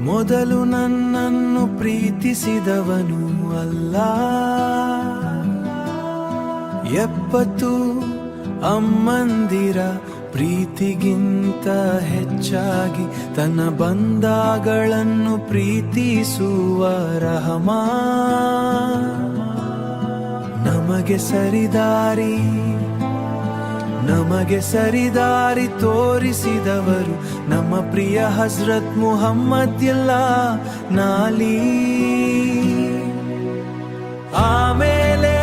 ಮೊದಲು ನನ್ನನ್ನು ಪ್ರೀತಿಸಿದವನು ಅಲ್ಲ, 70 ಅಮ್ಮಂದಿರ ಪ್ರೀತಿಗಿಂತ ಹೆಚ್ಚಾಗಿ ತನ್ನ ಬಂಧಗಳನ್ನು ಪ್ರೀತಿಸುವ ರಹಮಾನ್. ನಮಗೆ ಸರಿದಾರಿ ತೋರಿಸಿದವರು ನಮ್ಮ ಪ್ರಿಯ ಹಜರತ್ ಮುಹಮ್ಮದ್ ಇಲ್ಲ ನಾಲಿ. ಆಮೇಲೆ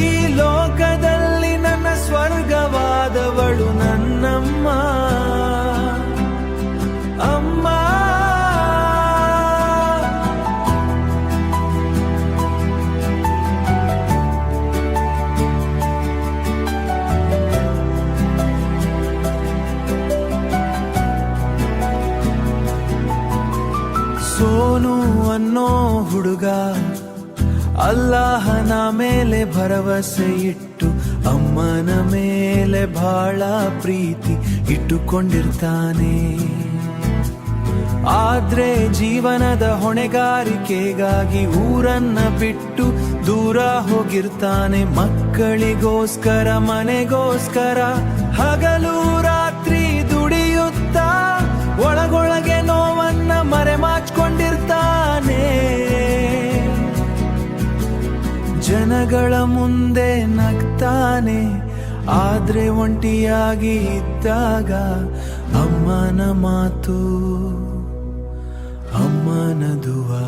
ಈ ಲೋಕದಲ್ಲಿ ನನ್ನ ಸ್ವರ್ಗವಾದವಳು ನನ್ನಮ್ಮ ಅಮ್ಮ. ಸೋನು ಅನ್ನೋ ಹುಡುಗ ಅಲ್ಲಾಹನ ಮೇಲೆ ಭರವಸೆ ಇಟ್ಟು ಅಮ್ಮನ ಮೇಲೆ ಬಹಳ ಪ್ರೀತಿ ಇಟ್ಟುಕೊಂಡಿರ್ತಾನೆ. ಆದ್ರೆ ಜೀವನದ ಹೊಣೆಗಾರಿಕೆಗಾಗಿ ಊರನ್ನ ಬಿಟ್ಟು ದೂರ ಹೋಗಿರ್ತಾನೆ. ಮಕ್ಕಳಿಗೋಸ್ಕರ ಮನೆಗೋಸ್ಕರ ಹಗಲು ರಾತ್ರಿ ದುಡಿಯುತ್ತಾ ಒಳಗೊಳಗೆ ನೋವನ್ನ ಮರೆಮಾಚ್ಕೊಂಡಿರ್ತಾನೆ. ಜನಗಳ ಮುಂದೆ ನಗ್ತಾನೆ, ಆದ್ರೆ ಒಂಟಿಯಾಗಿ ಇದ್ದಾಗ ಅಮ್ಮನ ಮಾತು, ಅಮ್ಮನ ದುವಾ